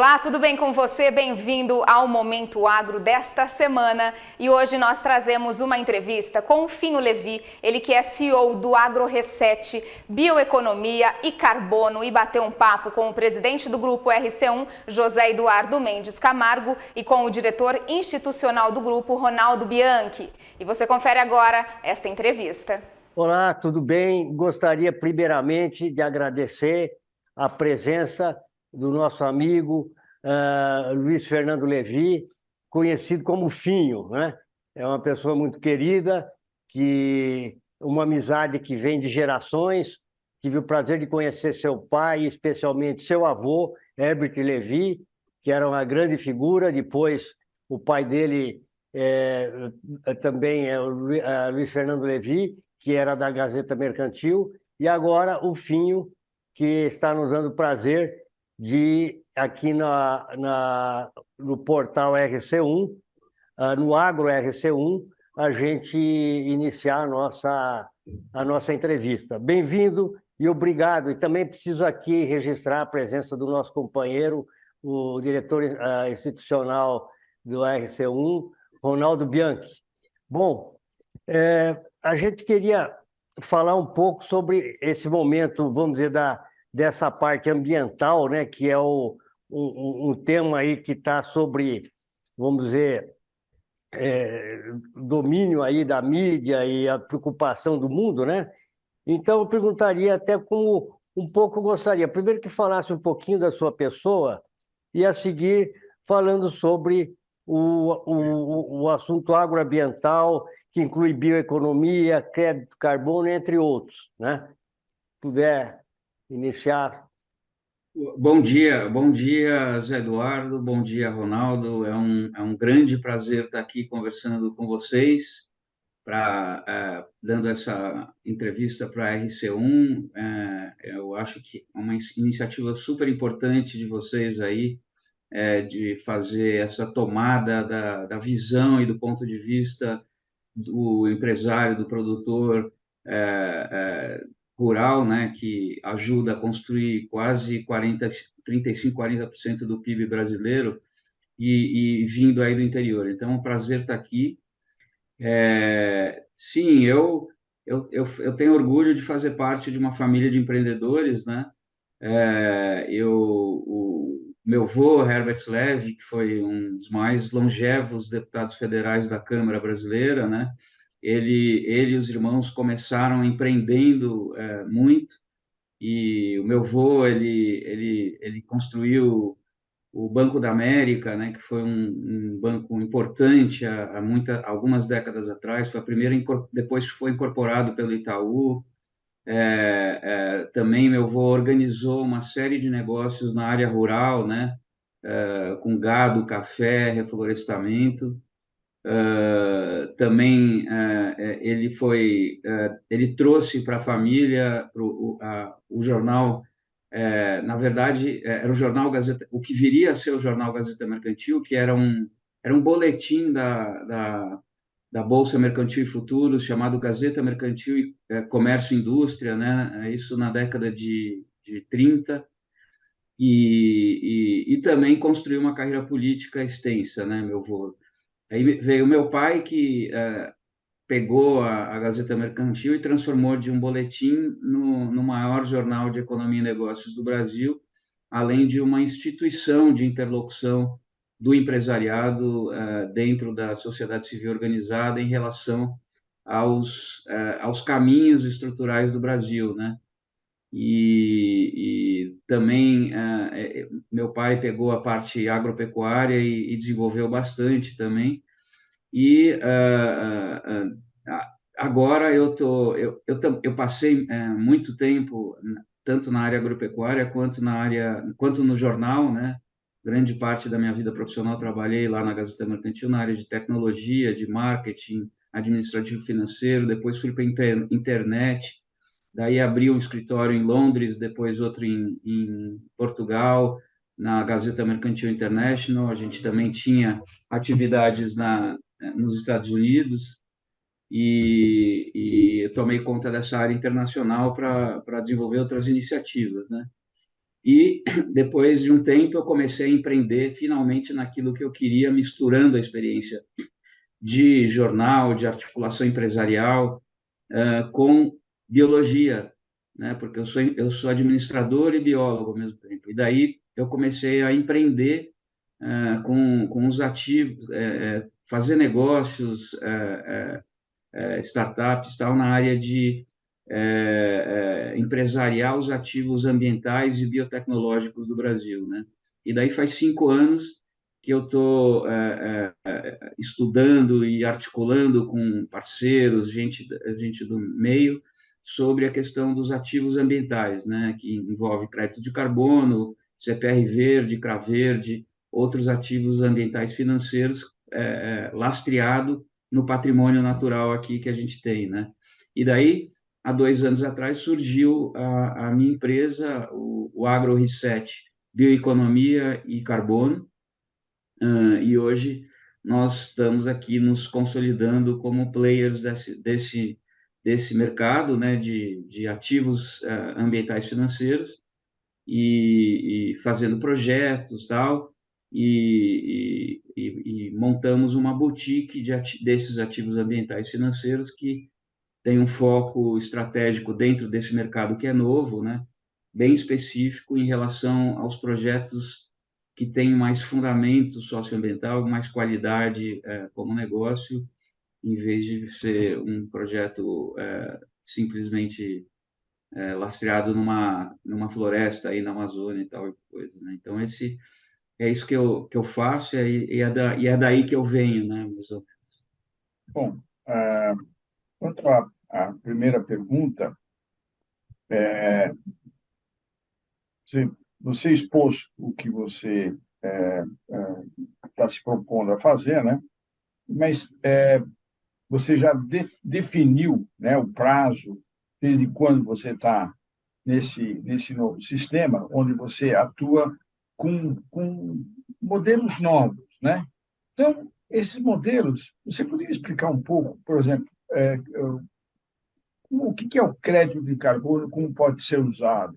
Olá, tudo bem com você? Bem-vindo ao Momento Agro desta semana. E hoje nós trazemos uma entrevista com o Finho Levi, ele que é CEO do AgroReset, Bioeconomia e Carbono, e bateu um papo com o presidente do grupo RC1, José Eduardo Mendes Camargo, e com o diretor institucional do grupo, Ronaldo Bianchi. E você confere agora esta entrevista. Olá, tudo bem? Gostaria primeiramente de agradecer a presença do nosso amigo Luiz Fernando Levi, conhecido como Finho, né? É uma pessoa muito querida, uma amizade que vem de gerações. Tive o prazer de conhecer seu pai, especialmente seu avô, Herbert Levi, que era uma grande figura. Depois, o pai dele também é o Luiz Fernando Levi, que era da Gazeta Mercantil, e agora o Finho, que está nos dando o prazer de, aqui no portal RC1, no Agro RC1, a gente iniciar a nossa entrevista. Bem-vindo e obrigado. E também preciso aqui registrar a presença do nosso companheiro, o diretor institucional do RC1, Ronaldo Bianchi. Bom, a gente queria falar um pouco sobre esse momento, vamos dizer, dessa parte ambiental, né, que é um tema aí que está sobre, vamos dizer, domínio aí da mídia e a preocupação do mundo, né? Então, eu perguntaria até como um pouco gostaria, primeiro que falasse um pouquinho da sua pessoa e a seguir falando sobre o assunto agroambiental, que inclui bioeconomia, crédito carbono, entre outros, né? Se puder iniciar. Bom dia, Zé Eduardo, bom dia, Ronaldo. É um grande prazer estar aqui conversando com vocês, dando essa entrevista para a RC1. Eu acho que é uma iniciativa super importante de vocês aí, de fazer essa tomada da visão e do ponto de vista do empresário, do produtor rural, né, que ajuda a construir quase 35, 40% do PIB brasileiro e vindo aí do interior. Então, é um prazer estar aqui. Sim, eu tenho orgulho de fazer parte de uma família de empreendedores, né? O meu avô, Herbert Levy, que foi um dos mais longevos deputados federais da Câmara Brasileira, né? Ele e os irmãos começaram empreendendo muito, e o meu avô, ele construiu o Banco da América, né, que foi um banco importante algumas décadas atrás, foi a primeira, depois foi incorporado pelo Itaú. Também meu avô organizou uma série de negócios na área rural, né, com gado, café, reflorestamento. Também ele trouxe para a família o jornal, na verdade, era o jornal Gazeta, o que viria a ser o jornal Gazeta Mercantil, que era um boletim da Bolsa Mercantil e Futuros, chamado Gazeta Mercantil e Comércio e Indústria, né? Isso na década de 30, e também construiu uma carreira política extensa, né, meu avô? Aí veio o meu pai, que pegou a Gazeta Mercantil e transformou de um boletim no maior jornal de economia e negócios do Brasil, além de uma instituição de interlocução do empresariado dentro da sociedade civil organizada em relação aos caminhos estruturais do Brasil, né? E também meu pai pegou a parte agropecuária e desenvolveu bastante também. E agora eu passei muito tempo tanto na área agropecuária quanto no jornal, né? Grande parte da minha vida profissional trabalhei lá na Gazeta Mercantil na área de tecnologia, de marketing, administrativo financeiro. Depois fui para a internet, daí abri um escritório em Londres, depois outro em Portugal, na Gazeta Mercantil International. A gente também tinha atividades nos Estados Unidos, e eu tomei conta dessa área internacional para desenvolver outras iniciativas, né? E depois de um tempo eu comecei a empreender finalmente naquilo que eu queria, misturando a experiência de jornal, de articulação empresarial, com biologia, né? Porque eu sou administrador e biólogo ao mesmo tempo. E daí eu comecei a empreender com os ativos, fazer negócios, startups, tal, na área de empresariar os ativos ambientais e biotecnológicos do Brasil, né? E daí faz 5 anos que eu estou estudando e articulando com parceiros, gente do meio, sobre a questão dos ativos ambientais, né? Que envolve crédito de carbono, CPR verde, CRA verde, outros ativos ambientais financeiros lastreado no patrimônio natural aqui que a gente tem, né? E daí, há 2 anos atrás, surgiu a minha empresa, o Agro Reset, Bioeconomia e Carbono, e hoje nós estamos aqui nos consolidando como players desse mercado, né, de ativos ambientais financeiros, e fazendo projetos, tal, e montamos uma boutique desses ativos ambientais financeiros que tem um foco estratégico dentro desse mercado que é novo, né? Bem específico em relação aos projetos que têm mais fundamento socioambiental, mais qualidade como negócio, em vez de ser um projeto simplesmente lastreado numa floresta aí na Amazônia e tal coisa, né? Então é isso que eu faço e é daí que eu venho, né? Bom, quanto à primeira pergunta, você, você expôs o que você está se propondo a fazer, né? Mas você já definiu, né, o prazo, desde quando você está nesse novo sistema, onde você atua com modelos novos, né? Então, esses modelos, você poderia explicar um pouco, por exemplo, o que é o crédito de carbono, como pode ser usado,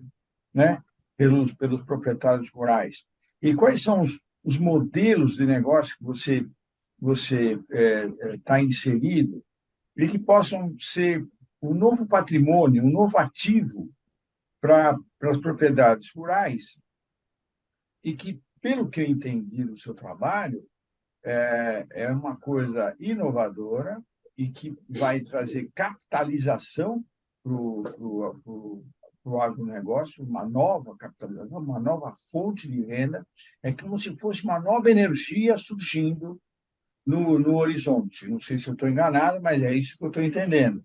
né, pelos proprietários rurais? E quais são os modelos de negócio que você está inserido e que possam ser um novo patrimônio, um novo ativo para as propriedades rurais e que, pelo que eu entendi do seu trabalho, é uma coisa inovadora e que vai trazer capitalização para o agronegócio, uma nova capitalização, uma nova fonte de renda. É como se fosse uma nova energia surgindo no horizonte. Não sei se eu estou enganado, mas é isso que eu estou entendendo.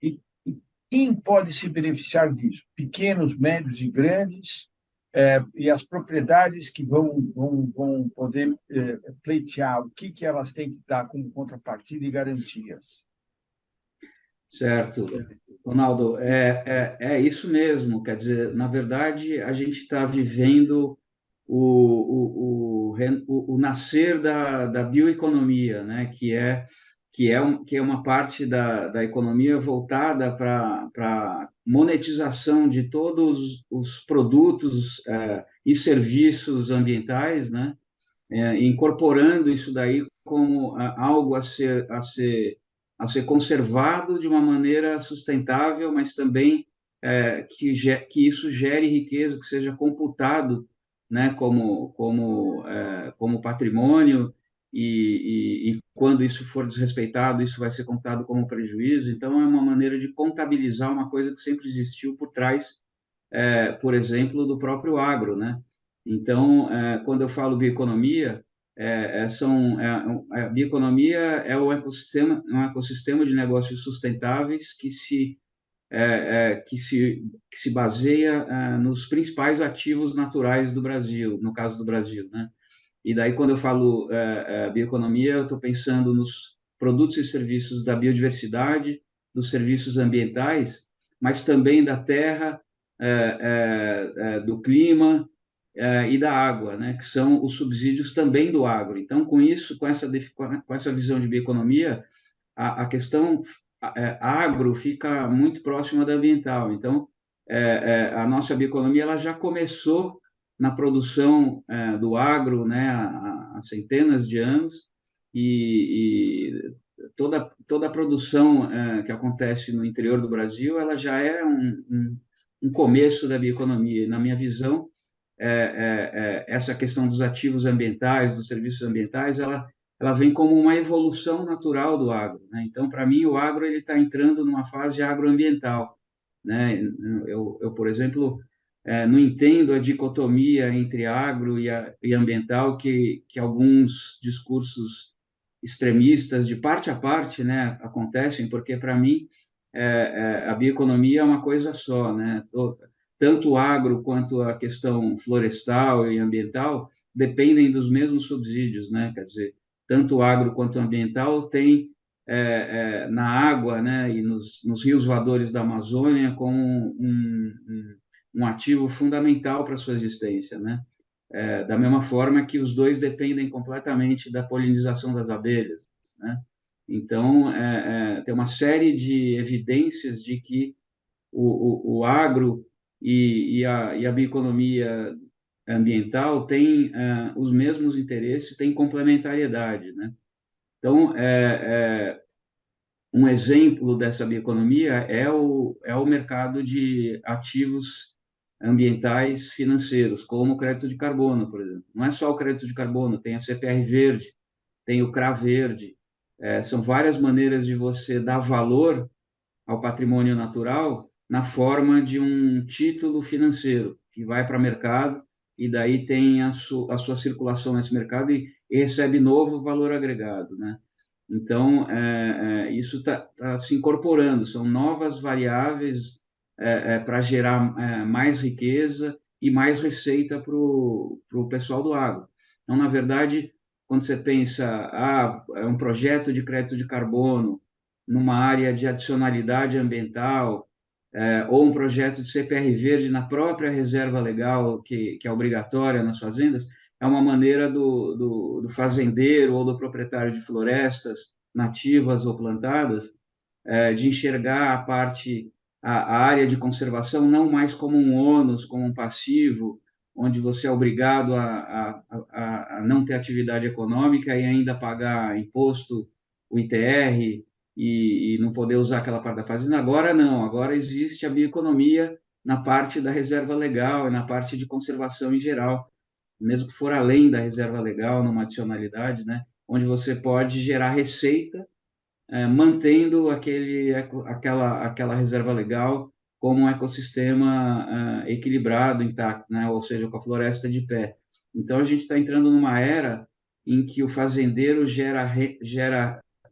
E quem pode se beneficiar disso? Pequenos, médios e grandes, e as propriedades que vão poder pleitear, o que elas têm que dar como contrapartida e garantias. Certo, Ronaldo, é isso mesmo. Quer dizer, na verdade, a gente está vivendo o nascer da bioeconomia, né? Que é uma parte da economia voltada para monetização de todos os produtos e serviços ambientais, né? Incorporando isso daí como algo a ser conservado de uma maneira sustentável, mas também que isso gere riqueza, que seja computado, né, como patrimônio, e quando isso for desrespeitado, isso vai ser computado como prejuízo. Então, é uma maneira de contabilizar uma coisa que sempre existiu por trás, por exemplo, do próprio agro, né? Então, quando eu falo bioeconomia, a bioeconomia é um ecossistema de negócios sustentáveis que se baseia nos principais ativos naturais do Brasil, no caso do Brasil, né? E daí, quando eu falo bioeconomia, eu estou pensando nos produtos e serviços da biodiversidade, dos serviços ambientais, mas também da terra, do clima e da água, né? Que são os subsídios também do agro. Então, com isso, com essa visão de bioeconomia, a questão agro fica muito próxima da ambiental. Então, a nossa bioeconomia ela já começou na produção do agro, né, há centenas de anos, e toda a produção que acontece no interior do Brasil, ela já é um começo da bioeconomia. E, na minha visão, essa questão dos ativos ambientais, dos serviços ambientais, ela vem como uma evolução natural do agro, né? Então, para mim, o agro ele está entrando numa fase agroambiental, né? Por exemplo, não entendo a dicotomia entre agro e ambiental que alguns discursos extremistas, de parte a parte, né, acontecem, porque, para mim, a bioeconomia é uma coisa só, né? Tanto o agro quanto a questão florestal e ambiental dependem dos mesmos subsídios, né? Quer dizer, tanto o agro quanto o ambiental tem na água, né, e nos rios voadores da Amazônia como um ativo fundamental para a sua existência, né? Da mesma forma que os dois dependem completamente da polinização das abelhas, né? Então, tem uma série de evidências de que o agro e a bioeconomia ambiental têm os mesmos interesses, têm complementariedade, né? Então, um exemplo dessa bioeconomia é o mercado de ativos ambientais financeiros, como o crédito de carbono, por exemplo. Não é só o crédito de carbono, tem a CPR Verde, tem o CRA Verde. São várias maneiras de você dar valor ao patrimônio natural na forma de um título financeiro que vai para o mercado e daí tem a sua circulação nesse mercado e recebe novo valor agregado, né? Então, isso está se incorporando, são novas variáveis para gerar mais riqueza e mais receita para o pessoal do agro. Então, na verdade, quando você pensa, é um projeto de crédito de carbono numa área de adicionalidade ambiental, ou um projeto de CPR verde na própria reserva legal, que é obrigatória nas fazendas, é uma maneira do fazendeiro ou do proprietário de florestas nativas ou plantadas de enxergar a área de conservação não mais como um ônus, como um passivo, onde você é obrigado a não ter atividade econômica e ainda pagar imposto, o ITR, e não poder usar aquela parte da fazenda. Agora não, agora existe a bioeconomia na parte da reserva legal e na parte de conservação em geral, mesmo que for além da reserva legal, numa adicionalidade, né? Onde você pode gerar receita, mantendo aquela reserva legal como um ecossistema equilibrado, intacto, né? Ou seja, com a floresta de pé. Então, a gente está entrando numa era em que o fazendeiro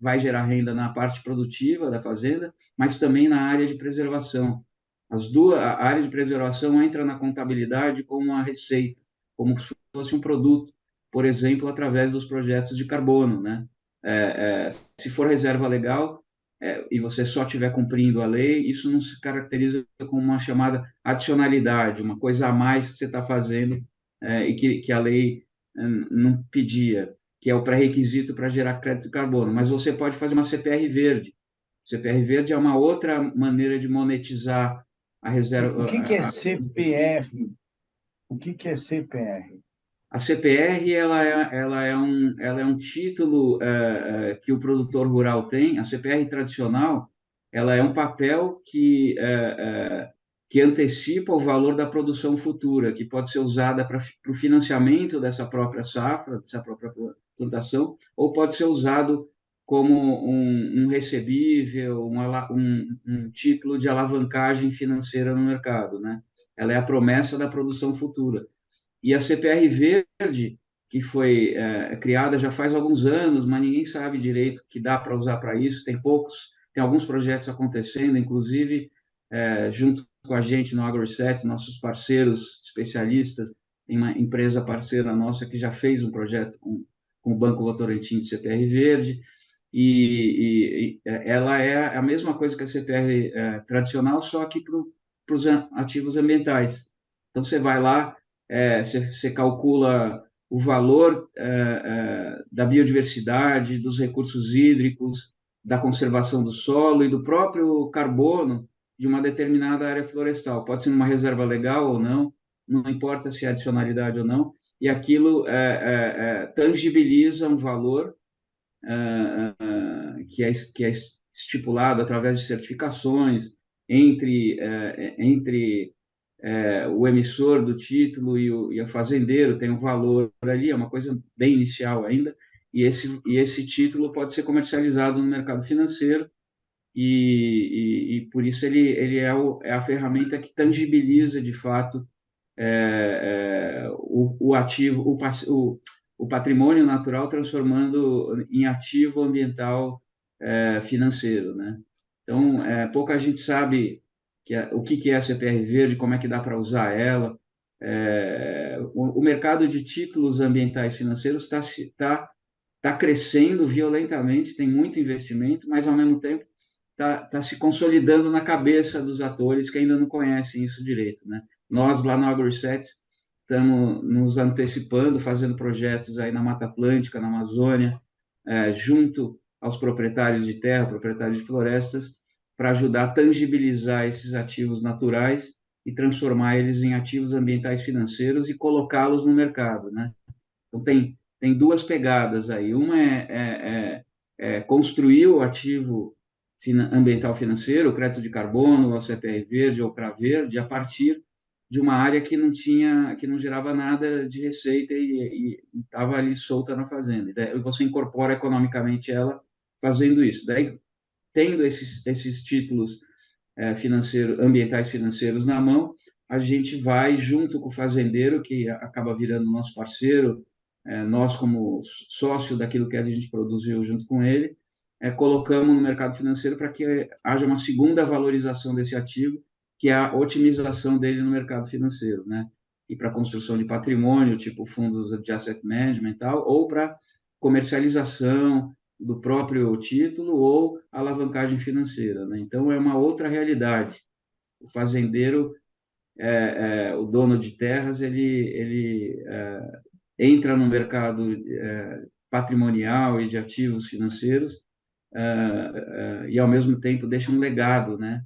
vai gerar renda na parte produtiva da fazenda, mas também na área de preservação. A área de preservação entra na contabilidade como uma receita, como se fosse um produto, por exemplo, através dos projetos de carbono, né? Se for reserva legal e você só estiver cumprindo a lei, isso não se caracteriza como uma chamada adicionalidade, uma coisa a mais que você está fazendo e que a lei não pedia, que é o pré-requisito para gerar crédito de carbono. Mas você pode fazer uma CPR verde. CPR verde é uma outra maneira de monetizar a reserva. O que que é CPR? O que que é CPR? A CPR ela é um título que o produtor rural tem. A CPR tradicional ela é um papel que antecipa o valor da produção futura, que pode ser usada para o financiamento dessa própria safra, dessa própria plantação, ou pode ser usado como um recebível, um título de alavancagem financeira no mercado, né? Ela é a promessa da produção futura. E a CPR Verde, que foi criada já faz alguns anos, mas ninguém sabe direito que dá para usar para isso. Tem alguns projetos acontecendo, inclusive junto com a gente no AgroReset, nossos parceiros especialistas, tem uma empresa parceira nossa que já fez um projeto com o Banco Votorantim de CPR Verde, e ela é a mesma coisa que a CPR tradicional, só que para os ativos ambientais. Então, você vai lá, você calcula o valor da biodiversidade, dos recursos hídricos, da conservação do solo e do próprio carbono de uma determinada área florestal. Pode ser uma reserva legal ou não, não importa se é adicionalidade ou não, e aquilo tangibiliza um valor que é estipulado através de certificações entre o emissor do título e o fazendeiro, tem um valor ali, é uma coisa bem inicial ainda, e esse título pode ser comercializado no mercado financeiro, e por isso ele é a ferramenta que tangibiliza, de fato, o ativo, o patrimônio natural, transformando em ativo ambiental financeiro, né? Então, pouca gente sabe o que é a CPR Verde, como é que dá para usar ela. O mercado de títulos ambientais financeiros está crescendo violentamente, tem muito investimento, mas, ao mesmo tempo, está se consolidando na cabeça dos atores que ainda não conhecem isso direito, né? Nós, lá no AgroReset, estamos nos antecipando, fazendo projetos aí na Mata Atlântica, na Amazônia, junto aos proprietários de terra, proprietários de florestas, para ajudar a tangibilizar esses ativos naturais e transformar eles em ativos ambientais financeiros e colocá-los no mercado, né? Então, tem duas pegadas aí. Uma é construir o ativo ambiental financeiro, o crédito de carbono, o CPR Verde ou CRA Verde, a partir de uma área que não gerava nada de receita e estava ali solta na fazenda. E daí você incorpora economicamente ela fazendo isso. Daí, tendo esses títulos ambientais financeiros na mão, a gente vai junto com o fazendeiro, que acaba virando nosso parceiro, nós como sócio daquilo que a gente produziu junto com ele, colocamos no mercado financeiro para que haja uma segunda valorização desse ativo, que é a otimização dele no mercado financeiro, né? E para construção de patrimônio, tipo fundos de asset management e tal, ou para comercialização do próprio título ou alavancagem financeira, né? Então, é uma outra realidade. O fazendeiro, o dono de terras, ele entra no mercado patrimonial e de ativos financeiros e, ao mesmo tempo, deixa um legado, né,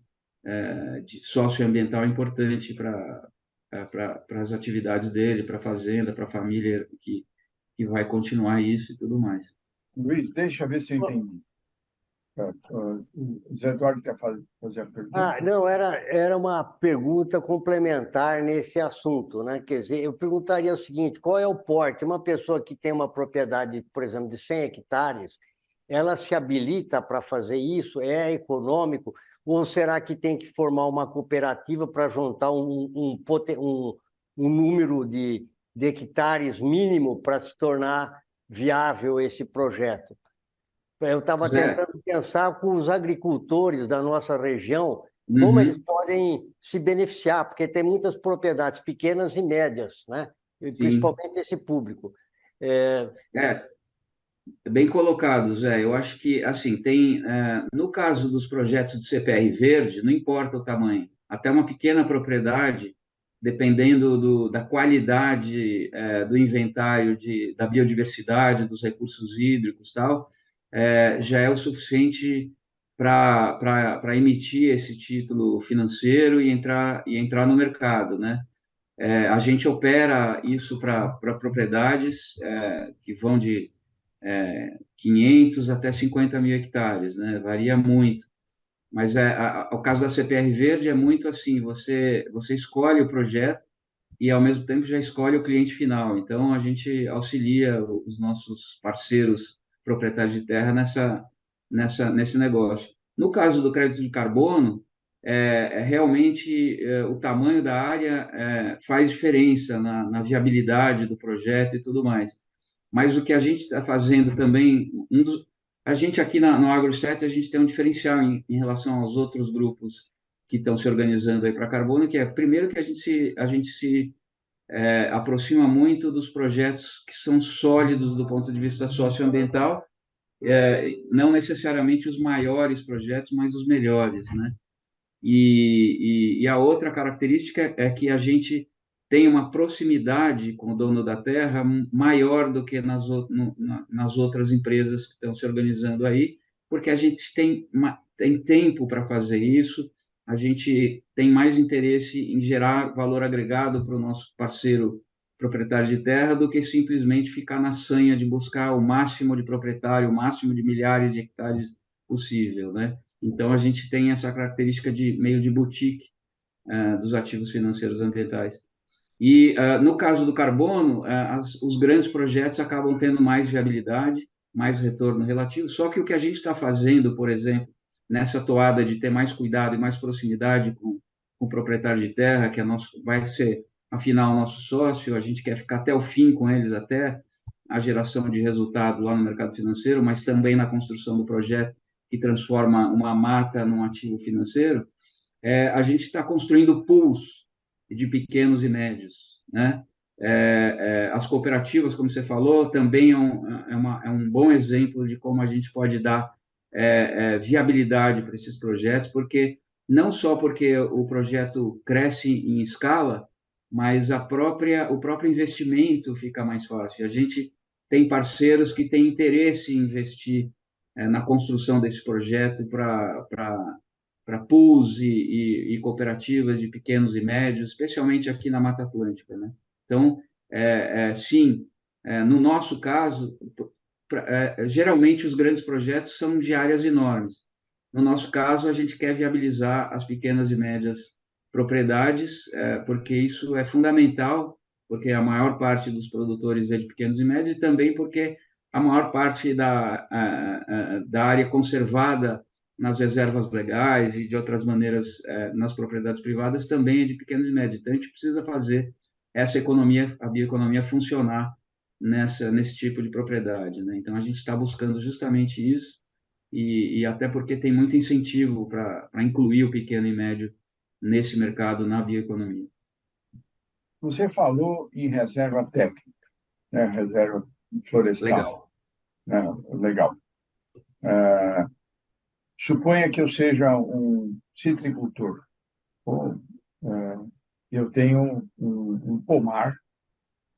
de socioambiental importante para as atividades dele, para a fazenda, para a família que vai continuar isso e tudo mais. Luiz, deixa eu ver se eu entendi. O Zé Eduardo quer fazer a pergunta? Não, era uma pergunta complementar nesse assunto, né? Quer dizer, eu perguntaria o seguinte: qual é o porte? Uma pessoa que tem uma propriedade, por exemplo, de 100 hectares, ela se habilita para fazer isso? É econômico? Ou será que tem que formar uma cooperativa para juntar um número de hectares mínimo para se tornar viável esse projeto? Eu estava Zé, tentando pensar com os agricultores da nossa região, como eles uhum, podem se beneficiar, porque tem muitas propriedades pequenas e médias, né? E sim. principalmente esse público. É, É, bem colocado, Zé. Eu acho que, assim, no caso dos projetos de CPR Verde, não importa o tamanho, até uma pequena propriedade, dependendo da qualidade, do inventário, da biodiversidade, dos recursos hídricos e tal, já é o suficiente para emitir esse título financeiro e entrar no mercado, né? A gente opera isso para propriedades que vão de 500 até 50 mil hectares, né? Varia muito. Mas o caso da CPR Verde é muito assim: você escolhe o projeto e, ao mesmo tempo, já escolhe o cliente final. Então, a gente auxilia os nossos parceiros proprietários de terra nesse negócio. No caso do crédito de carbono, realmente o tamanho da área faz diferença na viabilidade do projeto e tudo mais. Mas o que a gente está fazendo também, a gente aqui no AgroSet, a gente tem um diferencial em relação aos outros grupos que estão se organizando aí para carbono, que é, primeiro, que a gente se aproxima muito dos projetos que são sólidos do ponto de vista socioambiental, não necessariamente os maiores projetos, mas os melhores, né? E a outra característica é que a gente tem uma proximidade com o dono da terra maior do que nas outras empresas que estão se organizando aí, porque a gente tem tempo para fazer isso, a gente tem mais interesse em gerar valor agregado para o nosso parceiro proprietário de terra do que simplesmente ficar na sanha de buscar o máximo de proprietário, o máximo de milhares de hectares possível, né? Então, a gente tem essa característica de meio de boutique dos ativos financeiros ambientais. E, no caso do carbono, os grandes projetos acabam tendo mais viabilidade, mais retorno relativo, só que o que a gente está fazendo, por exemplo, nessa toada de ter mais cuidado e mais proximidade com o proprietário de terra, que vai ser, afinal, nosso sócio, a gente quer ficar até o fim com eles, até a geração de resultado lá no mercado financeiro, mas também na construção do projeto que transforma uma mata num ativo financeiro, a gente está construindo pools de pequenos e médios, né? As cooperativas, como você falou, também é um bom exemplo de como a gente pode dar viabilidade para esses projetos, porque não só porque o projeto cresce em escala, mas o próprio investimento fica mais fácil. A gente tem parceiros que têm interesse em investir na construção desse projeto para pools e cooperativas de pequenos e médios, especialmente aqui na Mata Atlântica, né? Então, sim, no nosso caso, geralmente os grandes projetos são de áreas enormes. No nosso caso, a gente quer viabilizar as pequenas e médias propriedades, porque isso é fundamental, porque a maior parte dos produtores é de pequenos e médios, e também porque a maior parte da área conservada nas reservas legais e de outras maneiras nas propriedades privadas também é de pequenos e médios. Então, a gente precisa fazer essa economia, a bioeconomia, funcionar nesse tipo de propriedade, né? Então, a gente está buscando justamente isso e até porque tem muito incentivo para incluir o pequeno e médio nesse mercado, na bioeconomia. Você falou em reserva técnica, né? Reserva florestal. Legal. Né? Legal. Suponha que eu seja um citricultor. Ou, eu tenho um pomar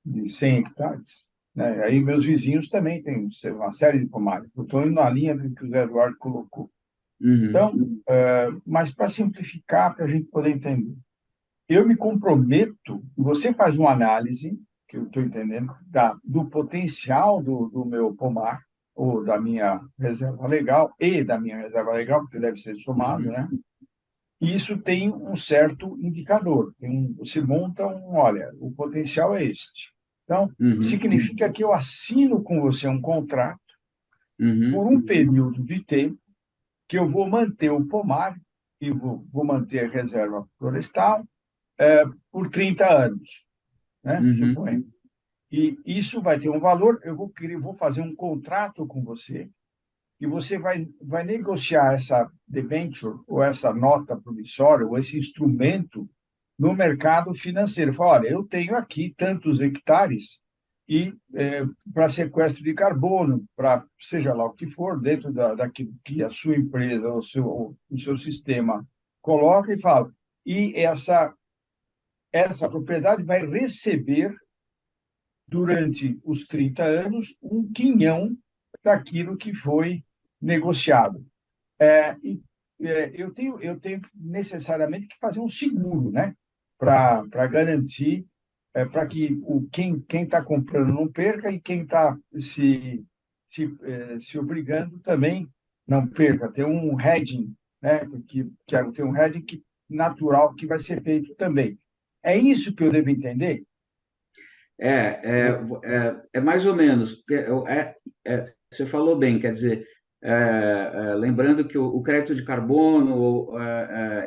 de 100 hectares. Né? Aí meus vizinhos também têm uma série de pomares. Eu estou indo na linha do que o Zé Eduardo colocou. Então, mas para simplificar, para a gente poder entender, eu me comprometo, você faz uma análise, que eu estou entendendo, do potencial do meu pomar, ou da minha reserva legal, e da minha reserva legal, porque deve ser somado, né? E isso tem um certo indicador. Você monta olha, o potencial é este. Então, significa que eu assino com você um contrato por um período de tempo que eu vou manter o pomar e vou manter a reserva florestal por 30 anos, né? Suponho. E isso vai ter um valor, eu vou fazer um contrato com você e você vai negociar essa debenture, ou essa nota promissória, ou esse instrumento no mercado financeiro. Fala, olha, eu tenho aqui tantos hectares e para sequestro de carbono, para seja lá o que for, dentro daquilo que a sua empresa, o seu sistema coloca, e fala, e essa propriedade vai receber, durante os 30 anos, um quinhão daquilo que foi negociado. Eu tenho necessariamente que fazer um seguro, né? Para garantir, para que quem está comprando não perca e quem está se obrigando também não perca. Tem um hedging, né? Tem um hedging natural que vai ser feito também. É isso que eu devo entender? É mais ou menos. Você falou bem, quer dizer, lembrando que o crédito de carbono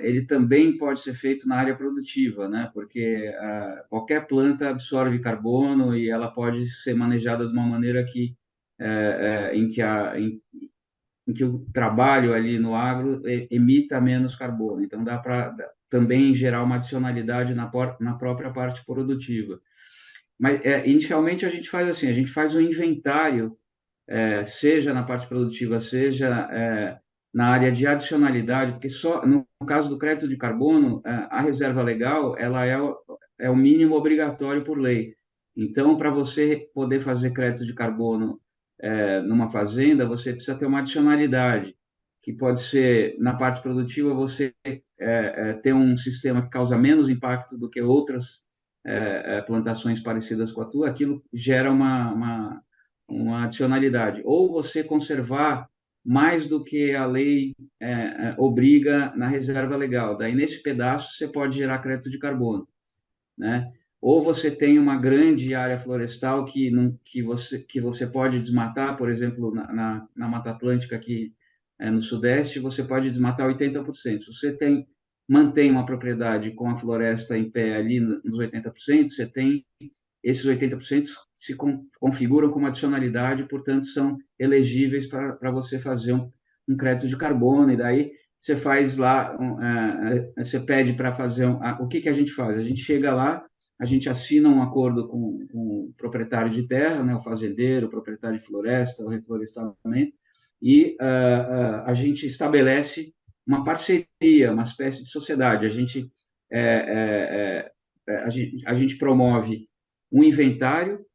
ele também pode ser feito na área produtiva, né? Porque qualquer planta absorve carbono e ela pode ser manejada de uma maneira em que o trabalho ali no agro emita menos carbono. Então, dá para também gerar uma adicionalidade na própria parte produtiva. Mas, inicialmente, a gente faz assim, a gente faz um inventário, seja na parte produtiva, seja na área de adicionalidade, porque só no caso do crédito de carbono, a reserva legal, ela é o mínimo obrigatório por lei. Então, para você poder fazer crédito de carbono numa fazenda, você precisa ter uma adicionalidade, que pode ser, na parte produtiva, você ter um sistema que causa menos impacto do que outras plantações parecidas com a tua, aquilo gera uma adicionalidade. Ou você conservar mais do que a lei obriga na reserva legal. Daí, nesse pedaço, você pode gerar crédito de carbono, né? Ou você tem uma grande área florestal que você pode desmatar, por exemplo, na Mata Atlântica aqui no Sudeste, você pode desmatar 80%. Se você mantém uma propriedade com a floresta em pé ali nos 80%, você tem esses 80% se configuram como adicionalidade, portanto, são elegíveis para você fazer um crédito de carbono, e daí você faz lá, você pede para fazer, o que a gente faz? A gente chega lá, a gente assina um acordo com o proprietário de terra, né, o fazendeiro, o proprietário de floresta, o reflorestamento, e a gente estabelece uma parceria, uma espécie de sociedade. A gente promove um inventário,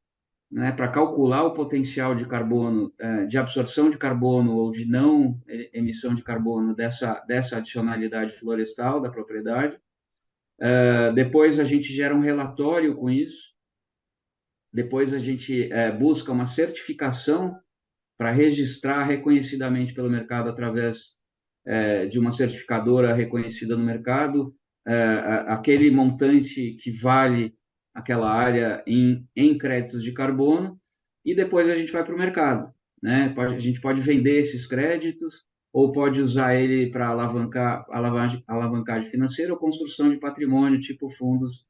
né, para calcular o potencial de carbono, de absorção de carbono ou de não emissão de carbono dessa adicionalidade florestal da propriedade. Depois a gente gera um relatório com isso. Depois a gente busca uma certificação para registrar reconhecidamente pelo mercado através de uma certificadora reconhecida no mercado, aquele montante que vale aquela área em créditos de carbono, e depois a gente vai para o mercado, né? A gente pode vender esses créditos ou pode usar ele para alavancagem financeira ou construção de patrimônio, tipo fundos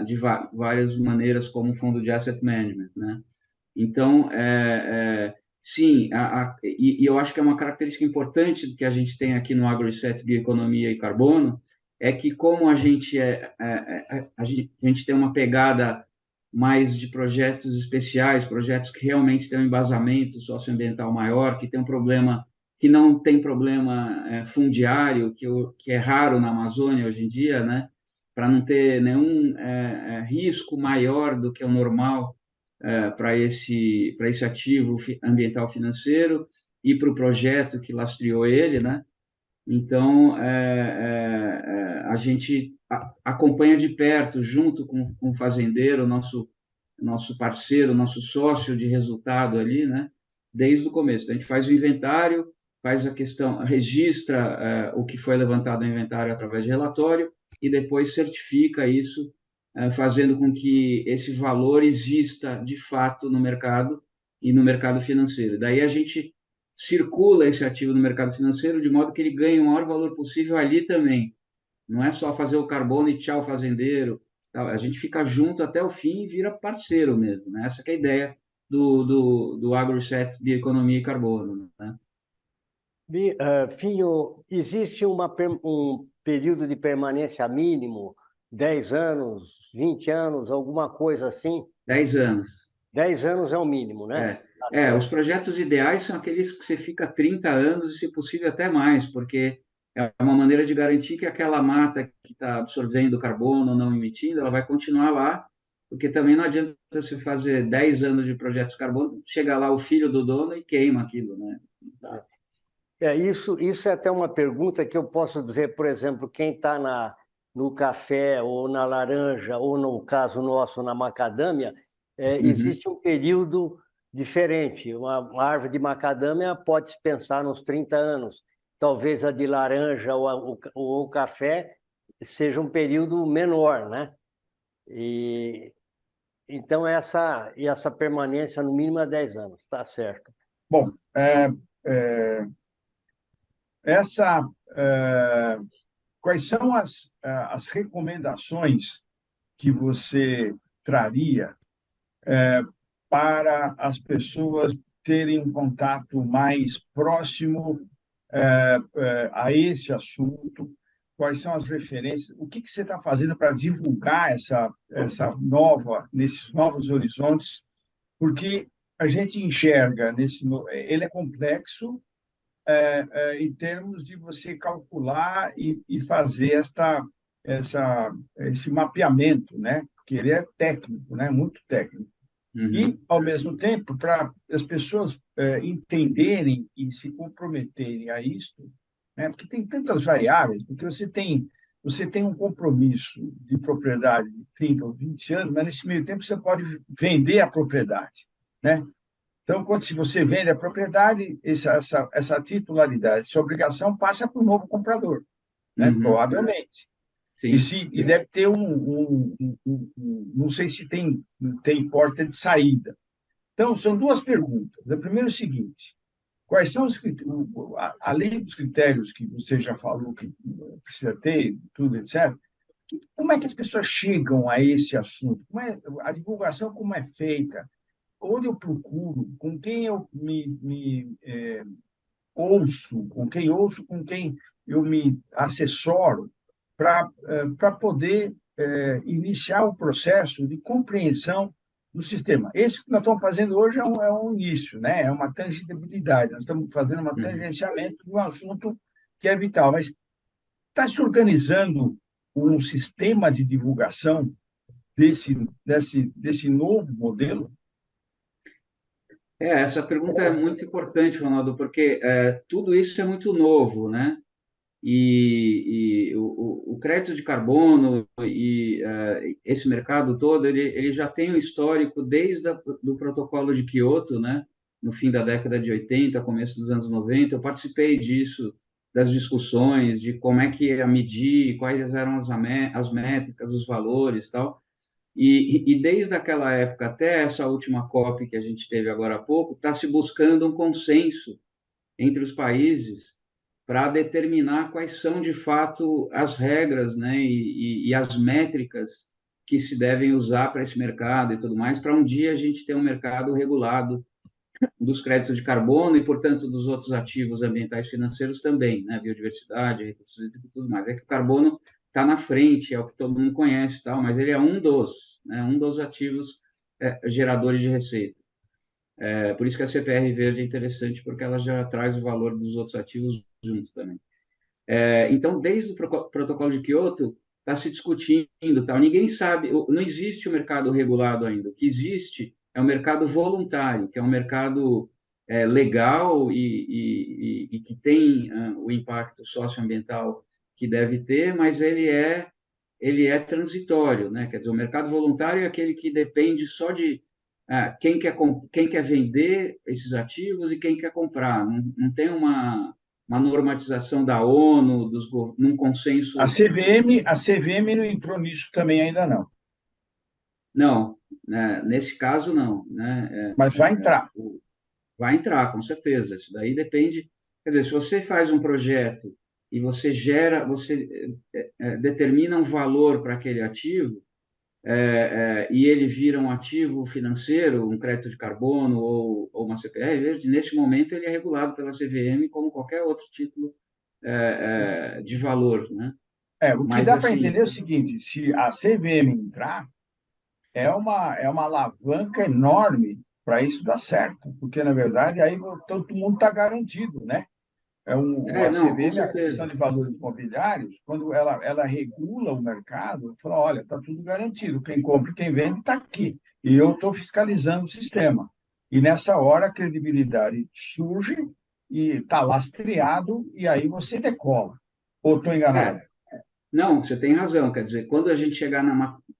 de várias maneiras, como o fundo de asset management, né? Então, sim, e eu acho que é uma característica importante que a gente tem aqui no AgroReset Bioeconomia e Carbono, é que como a gente tem uma pegada mais de projetos especiais, projetos que realmente têm um embasamento socioambiental maior, que tem um problema, que não tem problema fundiário, que é raro na Amazônia hoje em dia, né? Para não ter nenhum risco maior do que o normal para esse ativo ambiental financeiro e para o projeto que lastreou ele, né? Então, a gente acompanha de perto, junto com o fazendeiro, nosso parceiro, nosso sócio de resultado ali, né? Desde o começo. Então, a gente faz o inventário, faz a questão, registra o que foi levantado no inventário através de relatório e depois certifica isso, fazendo com que esse valor exista de fato no mercado e no mercado financeiro. Daí a gente circula esse ativo no mercado financeiro de modo que ele ganhe o maior valor possível ali também. Não é só fazer o carbono e tchau, fazendeiro. A gente fica junto até o fim e vira parceiro mesmo, né? Essa que é a ideia do AgroReset Bioeconomia e Carbono, né? Finho, existe um período de permanência mínimo, 10 anos, 20 anos, alguma coisa assim? 10 anos. 10 anos é o mínimo, né? Os projetos ideais são aqueles que você fica 30 anos e, se possível, até mais, porque é uma maneira de garantir que aquela mata que está absorvendo carbono ou não emitindo, ela vai continuar lá, porque também não adianta você fazer 10 anos de projetos de carbono, chega lá o filho do dono e queima aquilo, né? Isso é até uma pergunta que eu posso dizer, por exemplo, quem está no café ou na laranja, ou no caso nosso, na macadâmia, existe um período diferente. Uma árvore de macadâmia pode se pensar nos 30 anos. Talvez a de laranja ou o café seja um período menor, né? Então, essa permanência no mínimo é 10 anos, está certo. Bom, quais são as recomendações que você traria para as pessoas terem um contato mais próximo a esse assunto? Quais são as referências? O que você está fazendo para divulgar nesses novos horizontes? Porque a gente enxerga ele é complexo em termos de você calcular e fazer esse mapeamento, né? Porque ele é técnico, né? Muito técnico. Uhum. E, ao mesmo tempo, para as pessoas entenderem e se comprometerem a isto, né? Porque tem tantas variáveis, porque você tem um compromisso de propriedade de 30 ou 20 anos, mas nesse meio tempo você pode vender a propriedade, né? Então, quando se você vende a propriedade, essa titularidade, essa obrigação passa para o novo comprador, né? Uhum. Provavelmente. Sim. E deve ter não sei se tem porta de saída. Então, são duas perguntas. A primeira é o seguinte: quais são além dos critérios que você já falou que precisa ter, tudo, etc., como é que as pessoas chegam a esse assunto? A divulgação como é feita? Onde eu procuro? Com quem eu ouço? Com quem eu me assessoro para poder iniciar o processo de compreensão do sistema. Esse que nós estamos fazendo hoje é um início, né? É uma tangibilidade. Nós estamos fazendo um Uhum. tangenciamento de um assunto que é vital. Mas está se organizando um sistema de divulgação desse novo modelo? Essa pergunta é muito importante, Ronaldo, porque tudo isso é muito novo, né? E o crédito de carbono e esse mercado todo, ele já tem um histórico desde do protocolo de Quioto, né? No fim da década de 80, começo dos anos 90, eu participei disso, das discussões de como é que ia medir, quais eram as métricas, os valores, tal. E desde aquela época até essa última COP que a gente teve agora há pouco, está se buscando um consenso entre os países para determinar quais são de fato as regras, né, e as métricas que se devem usar para esse mercado e tudo mais, para um dia a gente ter um mercado regulado dos créditos de carbono e, portanto, dos outros ativos ambientais financeiros também, né, biodiversidade, recursos hídricos e tudo mais. É que o carbono está na frente, é o que todo mundo conhece, tal, mas ele é um dos ativos geradores de receita. Por isso que a CPR verde é interessante, porque ela já traz o valor dos outros ativos juntos também. Então, desde o protocolo de Kyoto, está se discutindo, tal. Ninguém sabe, não existe o mercado regulado ainda. O que existe é o mercado voluntário, que é um mercado legal e que tem o impacto socioambiental que deve ter, mas ele é transitório, né? Quer dizer, o mercado voluntário é aquele que depende só de quem quer vender esses ativos e quem quer comprar. Não tem uma normatização da ONU, num consenso. A CVM não entrou nisso também ainda não, Não, né? Nesse caso, não. Né? mas vai entrar. Vai entrar, com certeza. Isso daí depende. Quer dizer, se você faz um projeto e você determina um valor para aquele ativo, e ele vira um ativo financeiro, um crédito de carbono ou uma CPR verde, nesse momento ele é regulado pela CVM como qualquer outro título de valor, né? O que Mas dá para assim, entender é o seguinte: se a CVM entrar, é uma alavanca enorme para isso dar certo, porque, na verdade, aí todo mundo está garantido, né? A não, com CVM, a Comissão certeza. de Valores Imobiliários, quando ela regula o mercado, fala: olha, está tudo garantido, quem compra e quem vende está aqui, e eu estou fiscalizando o sistema. E nessa hora a credibilidade surge e está lastreado, e aí você decola. Ou estou enganado? É, não, você tem razão. Quer dizer, quando a gente chegar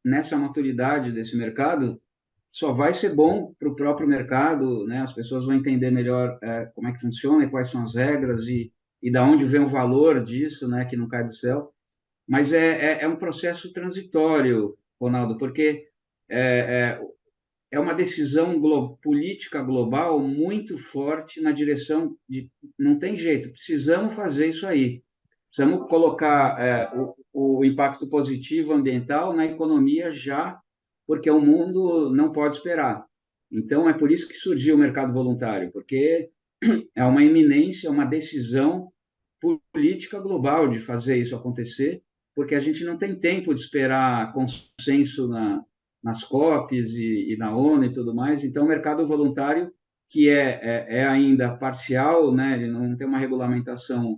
nessa maturidade desse mercado, só vai ser bom para o próprio mercado, né? As pessoas vão entender melhor como é que funciona e quais são as regras e da onde vem o valor disso, né? Que não cai do céu. Mas é um processo transitório, Ronaldo, porque é, é, é uma decisão política global muito forte na direção de não tem jeito, precisamos fazer isso aí. Precisamos colocar o impacto positivo ambiental na economia já, porque o mundo não pode esperar. Então, é por isso que surgiu o mercado voluntário, porque é uma iminência, uma decisão política global de fazer isso acontecer, porque a gente não tem tempo de esperar consenso nas COPs e na ONU e tudo mais. Então, o mercado voluntário, que é ainda parcial, né, ele não tem uma regulamentação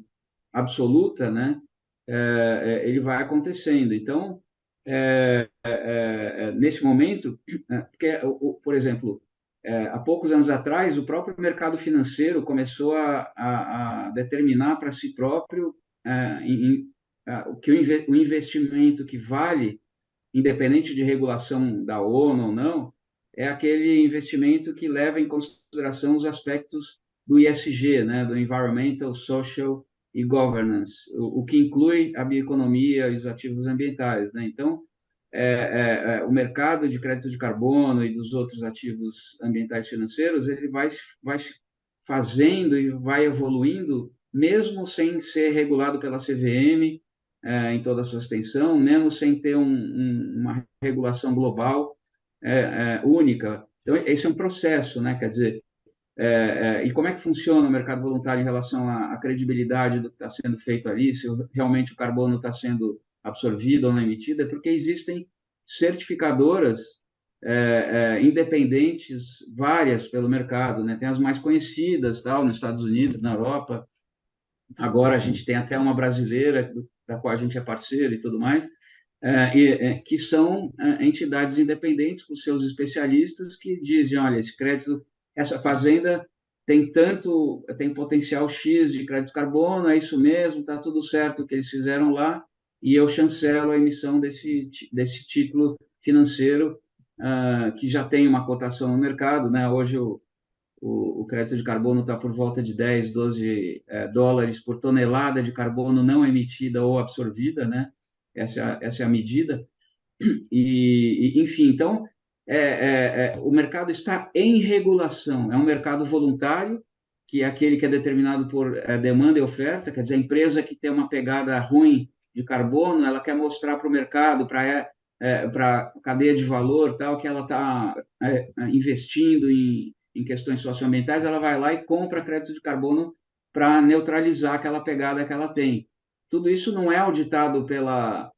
absoluta, né, ele vai acontecendo. Então, nesse momento, porque, por exemplo, há poucos anos atrás, o próprio mercado financeiro começou a determinar para si próprio que o investimento que vale, independente de regulação da ONU ou não, é aquele investimento que leva em consideração os aspectos do ISG, né, do Environmental, Social e Governance, o que inclui a bioeconomia e os ativos ambientais, né? Então, o mercado de crédito de carbono e dos outros ativos ambientais financeiros, ele vai fazendo e vai evoluindo, mesmo sem ser regulado pela CVM, em toda a sua extensão, mesmo sem ter uma regulação global única. Então, esse é um processo, né? Quer dizer, e como é que funciona o mercado voluntário em relação à credibilidade do que está sendo feito ali, se realmente o carbono está sendo absorvido ou não emitido? É porque existem certificadoras independentes, várias pelo mercado, né? Tem as mais conhecidas, tal, nos Estados Unidos, na Europa. Agora a gente tem até uma brasileira, da qual a gente é parceiro e tudo mais, que são entidades independentes com seus especialistas que dizem, olha, esse crédito, essa fazenda tem potencial X de crédito de carbono, é isso mesmo, está tudo certo o que eles fizeram lá, e eu chancelo a emissão desse título financeiro que já tem uma cotação no mercado, né? Hoje o crédito de carbono está por volta de 10, 12 dólares por tonelada de carbono não emitida ou absorvida, né? Essa é a medida. Enfim, então, o mercado está em regulação, é um mercado voluntário, que é aquele que é determinado por demanda e oferta, quer dizer, a empresa que tem uma pegada ruim de carbono, ela quer mostrar para o mercado, para a cadeia de valor, tal, que ela está investindo em questões socioambientais, ela vai lá e compra crédito de carbono para neutralizar aquela pegada que ela tem. Tudo isso não é auditado pela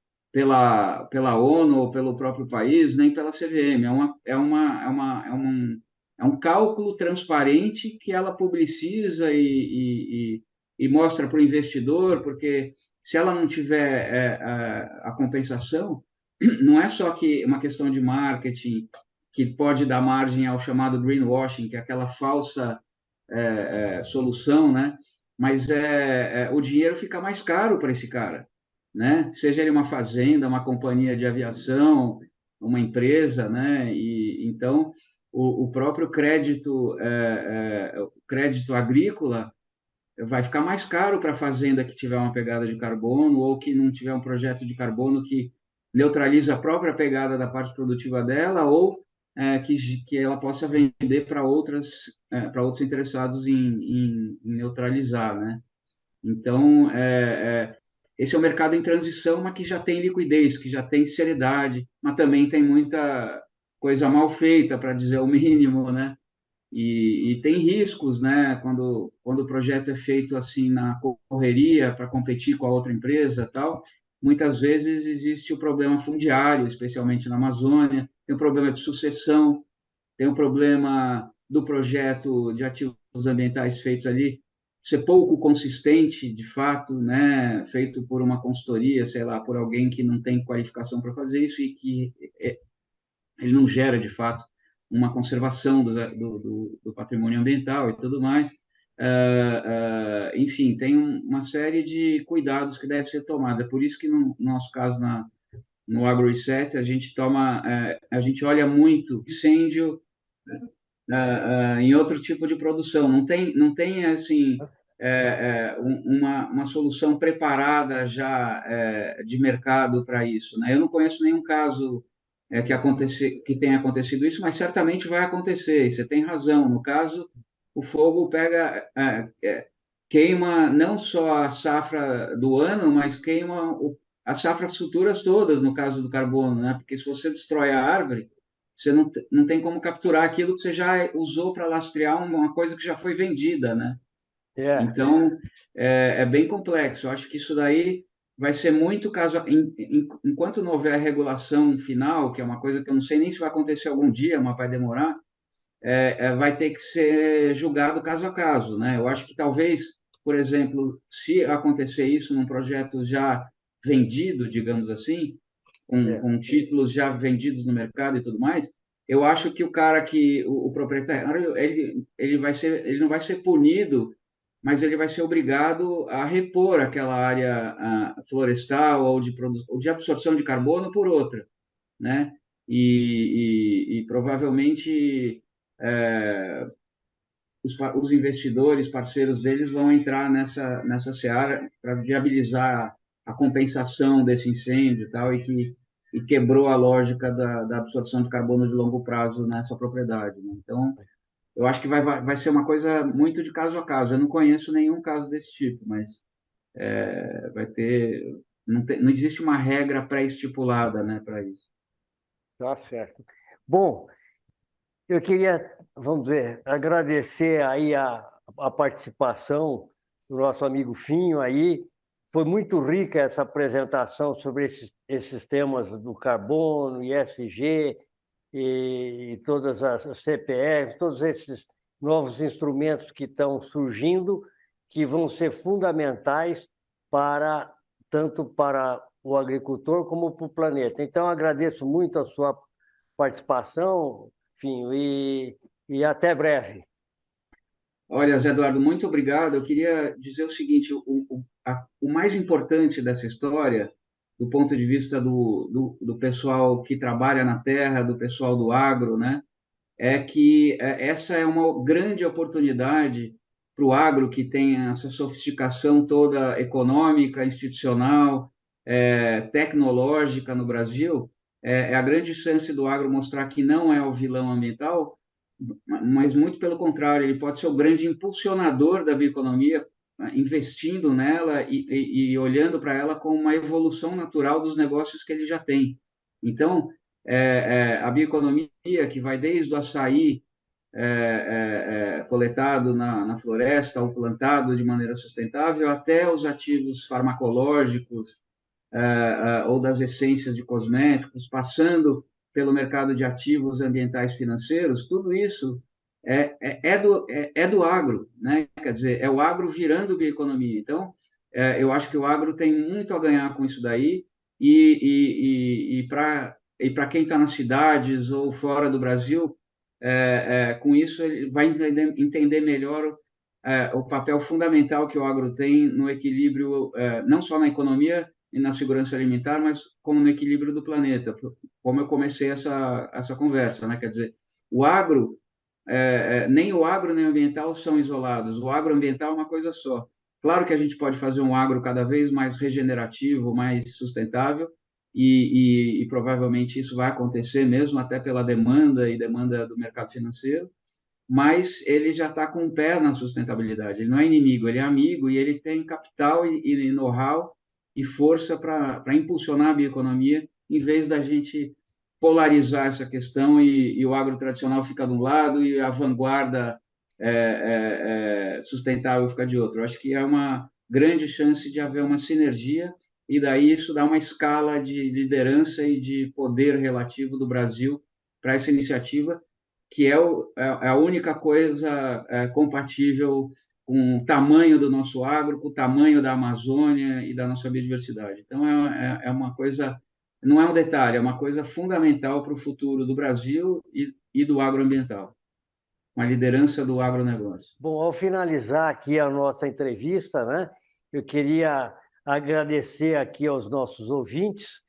ONU ou pelo próprio país, nem pela CVM. É um cálculo transparente que ela publiciza e mostra para o investidor, porque se ela não tiver a compensação, não é só que uma questão de marketing que pode dar margem ao chamado greenwashing, que é aquela falsa solução, né? Mas o dinheiro fica mais caro para esse cara, né? Seja ele uma fazenda, uma companhia de aviação, uma empresa, né? E então o próprio crédito agrícola vai ficar mais caro para a fazenda que tiver uma pegada de carbono ou que não tiver um projeto de carbono que neutraliza a própria pegada da parte produtiva dela ou que ela possa vender para outros interessados em neutralizar, né? Então, esse é um mercado em transição, mas que já tem liquidez, que já tem seriedade, mas também tem muita coisa mal feita, para dizer o mínimo, né? E tem riscos, né? Quando o projeto é feito assim na correria para competir com a outra empresa, tal, muitas vezes existe o problema fundiário, especialmente na Amazônia, tem o problema de sucessão, tem o problema do projeto de ativos ambientais feitos ali ser pouco consistente, de fato, né? Feito por uma consultoria, sei lá, por alguém que não tem qualificação para fazer isso e que ele não gera, de fato, uma conservação do patrimônio ambiental e tudo mais. Enfim, tem uma série de cuidados que devem ser tomados. É por isso que, no nosso caso, no AgroReset, a gente olha muito incêndio em outro tipo de produção. Não tem assim, uma solução preparada já de mercado para isso, né? Eu não conheço nenhum caso que tenha acontecido isso, mas certamente vai acontecer, e você tem razão. No caso, o fogo queima não só a safra do ano, mas queima as safras futuras todas, no caso do carbono, né? Porque se você destrói a árvore, você não tem como capturar aquilo que você já usou para lastrear uma coisa que já foi vendida, né? Então, é bem complexo. Eu acho que isso daí vai ser muito caso... Enquanto não houver regulação final, que é uma coisa que eu não sei nem se vai acontecer algum dia, mas vai demorar, vai ter que ser julgado caso a caso, né? Eu acho que talvez, por exemplo, se acontecer isso num projeto já vendido, digamos assim, com títulos já vendidos no mercado e tudo mais, eu acho que o proprietário, ele não vai ser punido, mas ele vai ser obrigado a repor aquela área florestal ou de absorção de carbono por outra, né? E provavelmente os investidores, parceiros deles, vão entrar nessa seara para viabilizar a compensação desse incêndio e tal, e quebrou a lógica da absorção de carbono de longo prazo nessa propriedade, né? Então, eu acho que vai ser uma coisa muito de caso a caso. Eu não conheço nenhum caso desse tipo, mas vai ter... Não existe uma regra pré-estipulada, né, para isso. Tá certo. Bom, eu queria, vamos dizer, agradecer aí a participação do nosso amigo Finho aí. Foi muito rica essa apresentação sobre esses temas do carbono, ESG e todas as CPF, todos esses novos instrumentos que estão surgindo, que vão ser fundamentais tanto para o agricultor como para o planeta. Então, agradeço muito a sua participação, Finho, e até breve. Olha, Zé Eduardo, muito obrigado. Eu queria dizer o seguinte: o mais importante dessa história, do ponto de vista do pessoal que trabalha na terra, do pessoal do agro, né, é que essa é uma grande oportunidade para o agro, que tem essa sofisticação toda econômica, institucional, tecnológica no Brasil. É a grande chance do agro mostrar que não é o vilão ambiental, mas muito pelo contrário, ele pode ser o grande impulsionador da bioeconomia, investindo nela e olhando para ela como uma evolução natural dos negócios que ele já tem. Então, a bioeconomia, que vai desde o açaí coletado na floresta ou plantado de maneira sustentável, até os ativos farmacológicos, ou das essências de cosméticos, passando pelo mercado de ativos ambientais financeiros, tudo isso é do agro, né? Quer dizer, é o agro virando bioeconomia. Então, eu acho que o agro tem muito a ganhar com isso daí, e para quem está nas cidades ou fora do Brasil, com isso ele vai entender melhor o papel fundamental que o agro tem no equilíbrio, não só na economia e na segurança alimentar, mas como no equilíbrio do planeta, como eu comecei essa conversa, né? Quer dizer, o agro, nem o agro nem o ambiental são isolados, o agroambiental é uma coisa só. Claro que a gente pode fazer um agro cada vez mais regenerativo, mais sustentável, e provavelmente isso vai acontecer mesmo, até pela demanda do mercado financeiro, mas ele já está com o pé na sustentabilidade. Ele não é inimigo, ele é amigo, e ele tem capital e know-how e força para impulsionar a bioeconomia, em vez da gente polarizar essa questão e o agro tradicional fica de um lado e a vanguarda sustentável fica de outro. Eu acho que é uma grande chance de haver uma sinergia, e daí isso dá uma escala de liderança e de poder relativo do Brasil para essa iniciativa, que é a única coisa compatível com o tamanho do nosso agro, com o tamanho da Amazônia e da nossa biodiversidade. Então, é uma coisa, não é um detalhe, é uma coisa fundamental para o futuro do Brasil e do agroambiental, uma liderança do agronegócio. Bom, ao finalizar aqui a nossa entrevista, né, eu queria agradecer aqui aos nossos ouvintes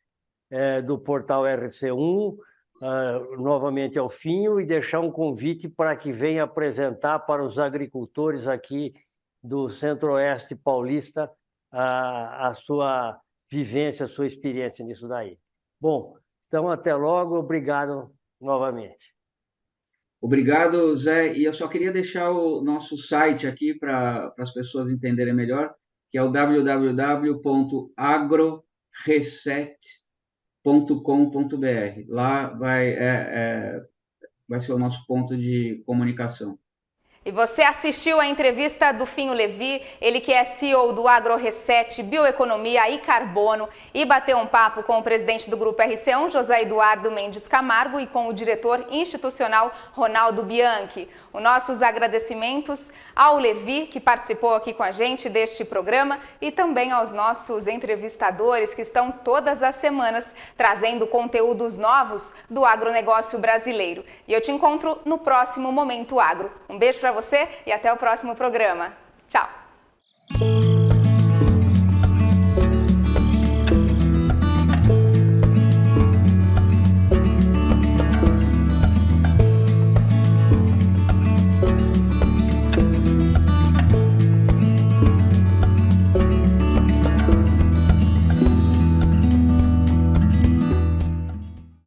do portal RC1, novamente ao Finho, e deixar um convite para que venha apresentar para os agricultores aqui do Centro-Oeste paulista a sua vivência, a sua experiência nisso daí. Bom, então até logo, obrigado novamente. Obrigado, Zé. E eu só queria deixar o nosso site aqui para as pessoas entenderem melhor, que é o www.agroreset.com.br. Lá vai ser o nosso ponto de comunicação. E você assistiu a entrevista do Finho Levi, ele que é CEO do AgroReset, Bioeconomia e Carbono, e bateu um papo com o presidente do Grupo RC1, José Eduardo Mendes Camargo, e com o diretor institucional, Ronaldo Bianchi. Os nossos agradecimentos ao Levi, que participou aqui com a gente deste programa, e também aos nossos entrevistadores, que estão todas as semanas trazendo conteúdos novos do agronegócio brasileiro. E eu te encontro no próximo Momento Agro. Um beijo para você e até o próximo programa. Tchau!